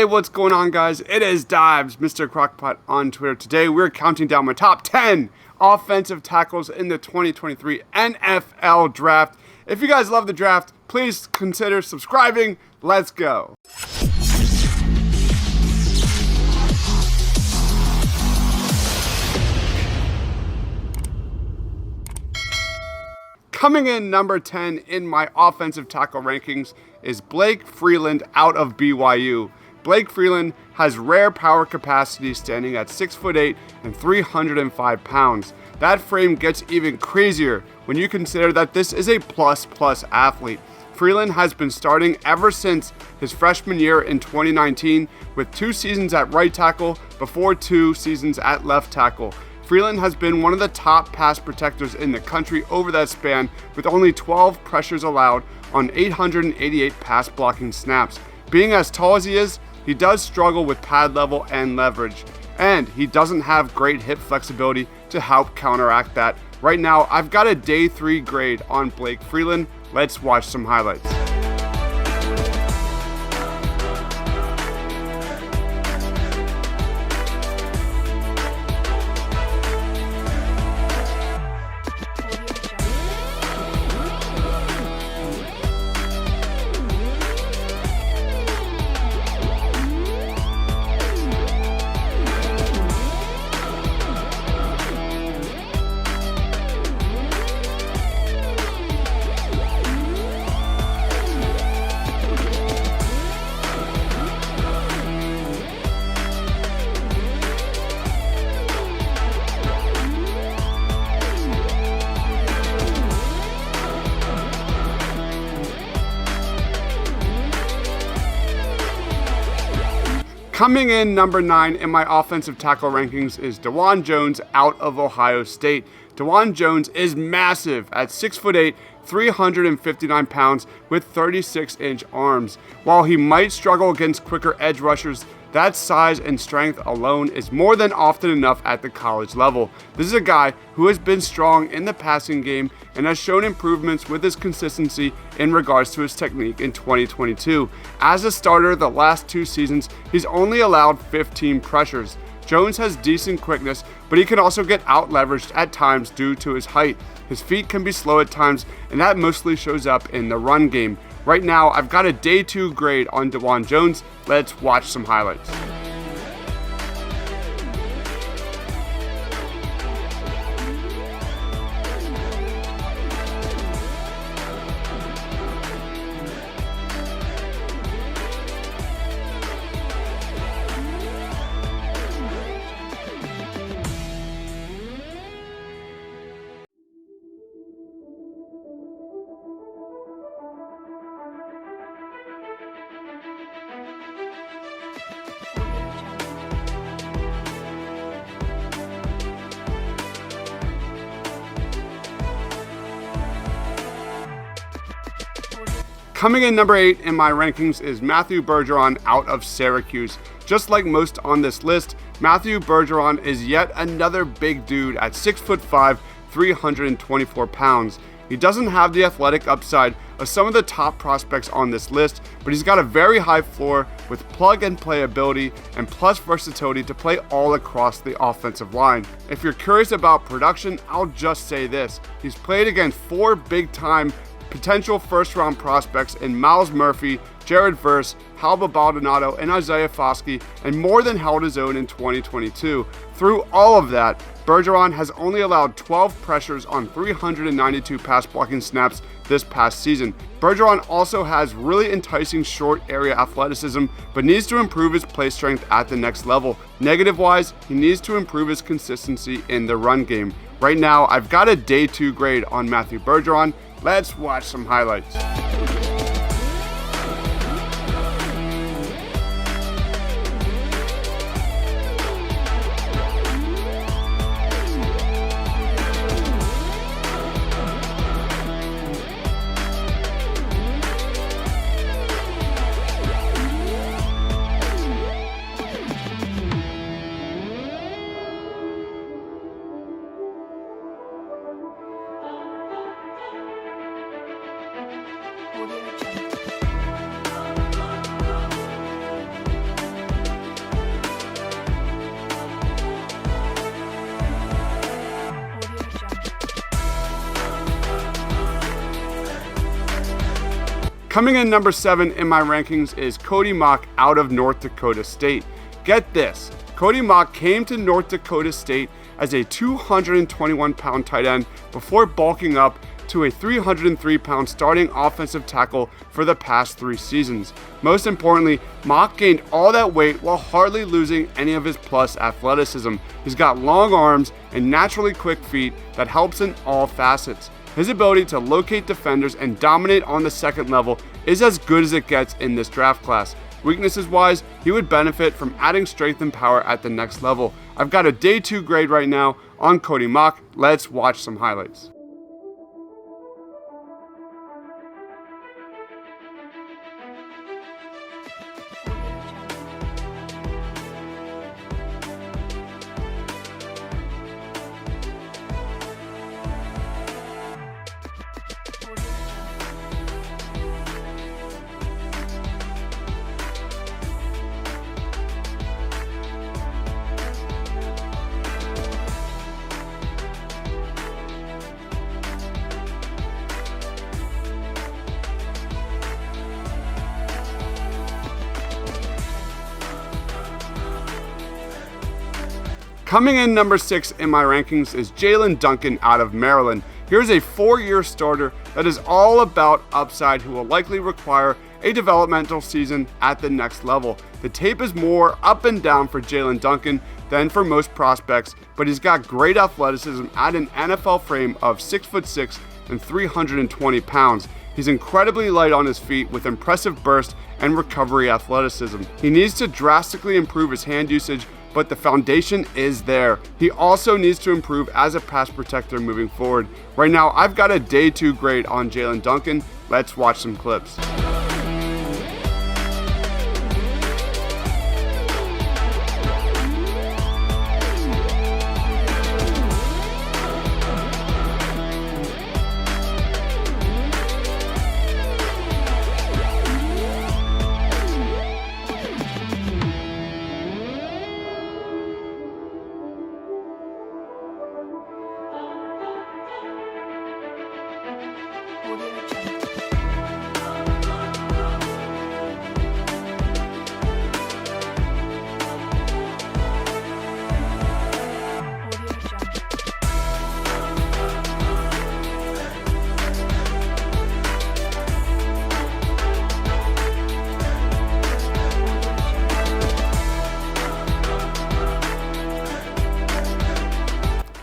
what's going on, guys? It is Dives, Mr. Crockpot on Twitter. Today, we're counting down my top 10 offensive tackles in the 2023 NFL Draft. If you guys love the draft, please consider subscribing. Let's go. Coming in number 10 in my offensive tackle rankings is Blake Freeland out of BYU. Blake Freeland has rare power capacity, standing at 6'8" and 305 pounds. That frame gets even crazier when you consider that this is a plus athlete. Freeland has been starting ever since his freshman year in 2019, with 2 seasons at right tackle before 2 seasons at left tackle. Freeland has been one of the top pass protectors in the country over that span, with only 12 pressures allowed on 888 pass blocking snaps. Being as tall as he is, he does struggle with pad level and leverage, and he doesn't have great hip flexibility to help counteract that. Right now, I've got a day 3 grade on Blake Freeland. Let's watch some highlights. Coming in number 9 in my offensive tackle rankings is DeJuan Jones out of Ohio State. DeJuan Jones is massive at 6'8", 359 pounds with 36-inch arms. While he might struggle against quicker edge rushers, that size and strength alone is more than often enough at the college level. This is a guy who has been strong in the passing game and has shown improvements with his consistency in regards to his technique in 2022. As a starter the last 2 seasons, he's only allowed 15 pressures. Jones has decent quickness, but he can also get out-leveraged at times due to his height. His feet can be slow at times, and that mostly shows up in the run game. Right now, I've got a day 2 grade on DeJuan Jones. Let's watch some highlights. Coming in number 8 in my rankings is Matthew Bergeron out of Syracuse. Just like most on this list, Matthew Bergeron is yet another big dude at 6'5", 324 pounds. He doesn't have the athletic upside of some of the top prospects on this list, but he's got a very high floor with plug-and-play ability and plus versatility to play all across the offensive line. If you're curious about production, I'll just say this. He's played against 4 big-time potential first-round prospects in Miles Murphy, Jared Verse, Halba Baldonado, and Isaiah Foskey, and more than held his own in 2022. Through all of that, Bergeron has only allowed 12 pressures on 392 pass blocking snaps this past season. Bergeron also has really enticing short area athleticism, but needs to improve his play strength at the next level. Negative-wise, he needs to improve his consistency in the run game. Right now, I've got a day 2 grade on Matthew Bergeron. Let's watch some highlights. Coming in number 7 in my rankings is Cody Mauch out of North Dakota State. Get this, Cody Mauch came to North Dakota State as a 221-pound tight end before bulking up to a 303-pound starting offensive tackle for the past 3 seasons. Most importantly, Mauch gained all that weight while hardly losing any of his plus athleticism. He's got long arms and naturally quick feet that helps in all facets. His ability to locate defenders and dominate on the second level is as good as it gets in this draft class. Weaknesses wise, he would benefit from adding strength and power at the next level. I've got a day 2 grade right now on Cody Mauch. Let's watch some highlights. Coming in number 6 in my rankings is Jalen Duncan out of Maryland. Here's a 4-year starter that is all about upside who will likely require a developmental season at the next level. The tape is more up and down for Jalen Duncan than for most prospects, but he's got great athleticism at an NFL frame of 6'6" and 320 pounds. He's incredibly light on his feet with impressive burst and recovery athleticism. He needs to drastically improve his hand usage, but the foundation is there. He also needs to improve as a pass protector moving forward. Right now, I've got a day 2 grade on Jalen Duncan. Let's watch some clips.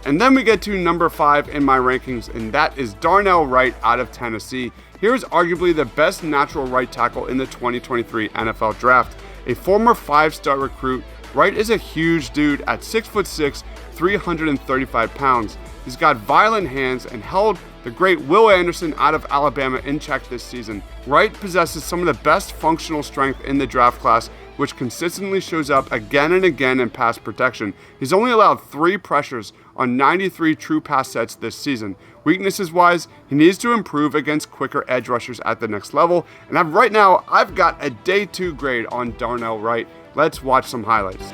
And then we get to number 5 in my rankings, and that is Darnell Wright out of Tennessee. Here is arguably the best natural right tackle in the 2023 NFL Draft. A former 5-star recruit, Wright is a huge dude at 6'6", 335 pounds. He's got violent hands and held the great Will Anderson out of Alabama in check this season. Wright possesses some of the best functional strength in the draft class, which consistently shows up again and again in pass protection. He's only allowed 3 pressures on 93 true pass sets this season. Weaknesses wise, he needs to improve against quicker edge rushers at the next level. And right now, I've got a day 2 grade on Darnell Wright. Let's watch some highlights.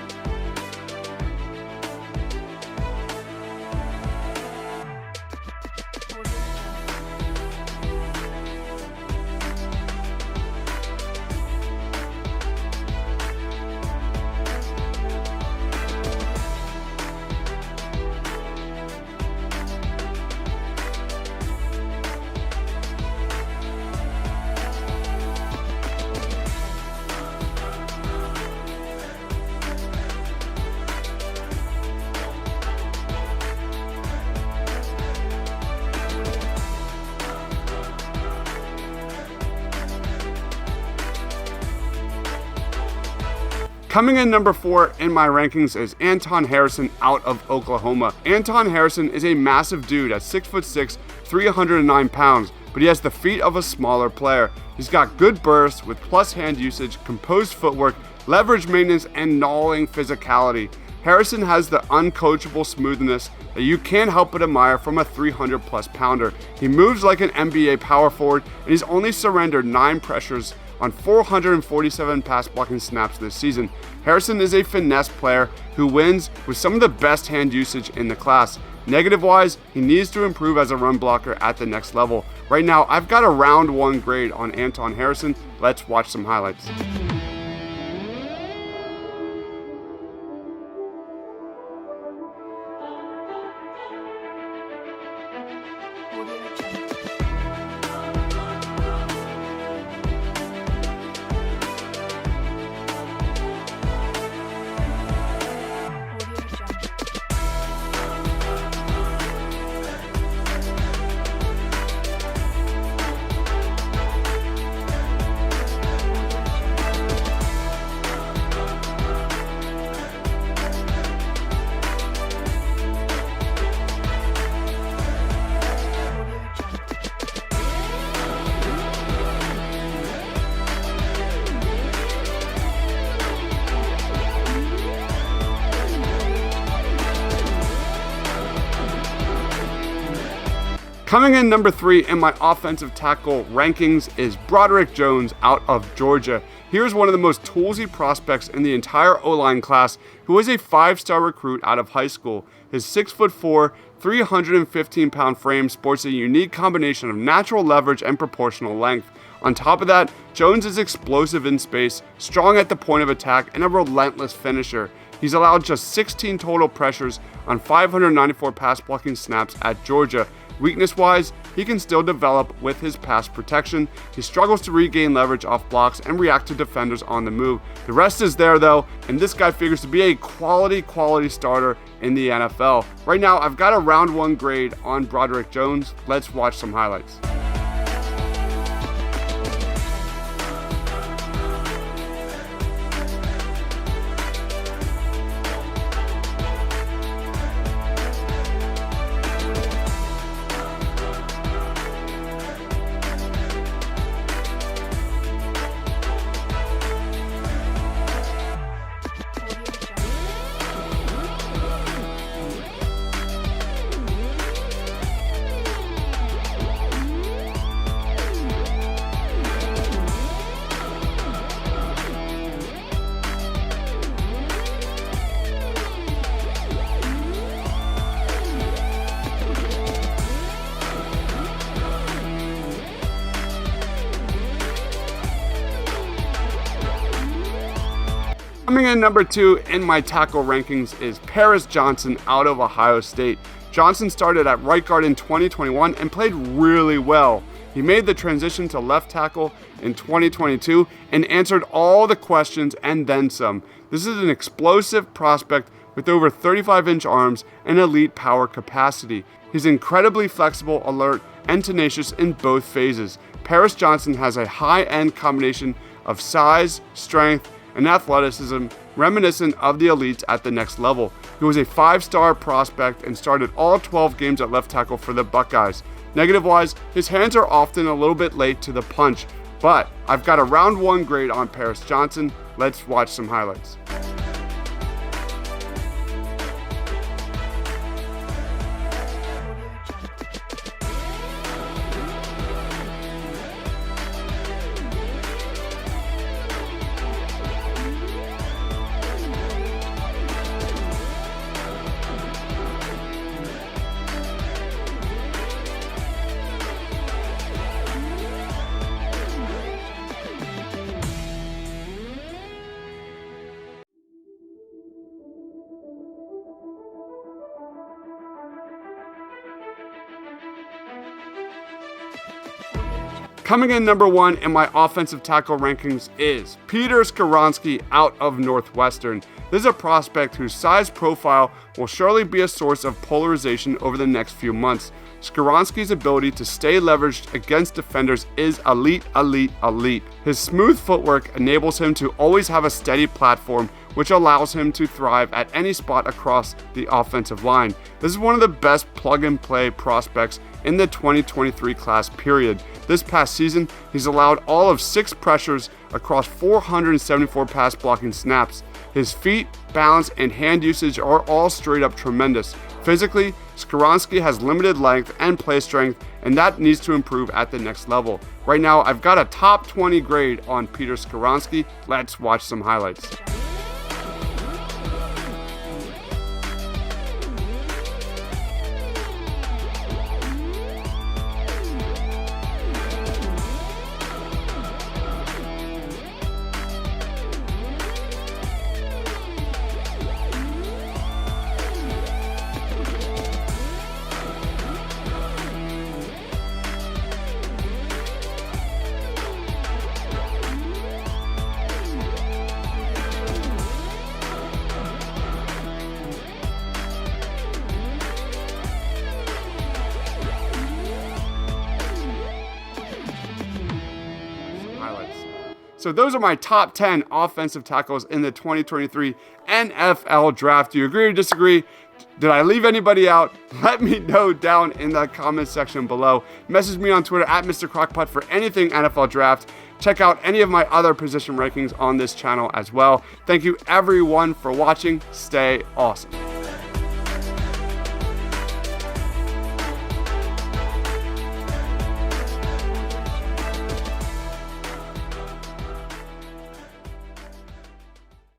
Coming in number 4 in my rankings is Anton Harrison out of Oklahoma. Anton Harrison is a massive dude at 6'6", 309 pounds, but he has the feet of a smaller player. He's got good burst with plus hand usage, composed footwork, leverage maintenance, and gnawing physicality. Harrison has the uncoachable smoothness that you can't help but admire from a 300-plus pounder. He moves like an NBA power forward, and he's only surrendered 9 pressures on 447 pass blocking snaps this season. Harrison is a finesse player who wins with some of the best hand usage in the class. Negative-wise, he needs to improve as a run blocker at the next level. Right now, I've got a round 1 grade on Anton Harrison. Let's watch some highlights. Coming in number 3 in my offensive tackle rankings is Broderick Jones out of Georgia. Here's one of the most toolsy prospects in the entire O-line class, who is a 5-star recruit out of high school. His 6'4", 315-pound frame sports a unique combination of natural leverage and proportional length. On top of that, Jones is explosive in space, strong at the point of attack, and a relentless finisher. He's allowed just 16 total pressures on 594 pass blocking snaps at Georgia. Weakness-wise, he can still develop with his pass protection. He struggles to regain leverage off blocks and react to defenders on the move. The rest is there though, and this guy figures to be a quality starter in the NFL. Right now, I've got a round 1 grade on Broderick Jones. Let's watch some highlights. Coming in number 2 in my tackle rankings is Paris Johnson out of Ohio State. Johnson started at right guard in 2021 and played really well. He made the transition to left tackle in 2022 and answered all the questions and then some. This is an explosive prospect with over 35-inch arms and elite power capacity. He's incredibly flexible, alert, and tenacious in both phases. Paris Johnson has a high-end combination of size, strength, and athleticism reminiscent of the elites at the next level. He was a 5-star prospect and started all 12 games at left tackle for the Buckeyes. Negative-wise, his hands are often a little bit late to the punch, but I've got a round 1 grade on Paris Johnson. Let's watch some highlights. Coming in number 1 in my offensive tackle rankings is Peter Skoronski out of Northwestern. This is a prospect whose size profile will surely be a source of polarization over the next few months. Skoronski's ability to stay leveraged against defenders is elite. His smooth footwork enables him to always have a steady platform, which allows him to thrive at any spot across the offensive line. This is one of the best plug-and-play prospects in the 2023 class period. This past season, he's allowed all of 6 pressures across 474 pass blocking snaps. His feet, balance, and hand usage are all straight up tremendous. Physically, Skoronski has limited length and play strength, and that needs to improve at the next level. Right now, I've got a top 20 grade on Peter Skoronski. Let's watch some highlights. So those are my top 10 offensive tackles in the 2023 NFL Draft. Do you agree or disagree? Did I leave anybody out? Let me know down in the comment section below. Message me on Twitter at Mr. Crockpot for anything NFL Draft. Check out any of my other position rankings on this channel as well. Thank you everyone for watching. Stay awesome.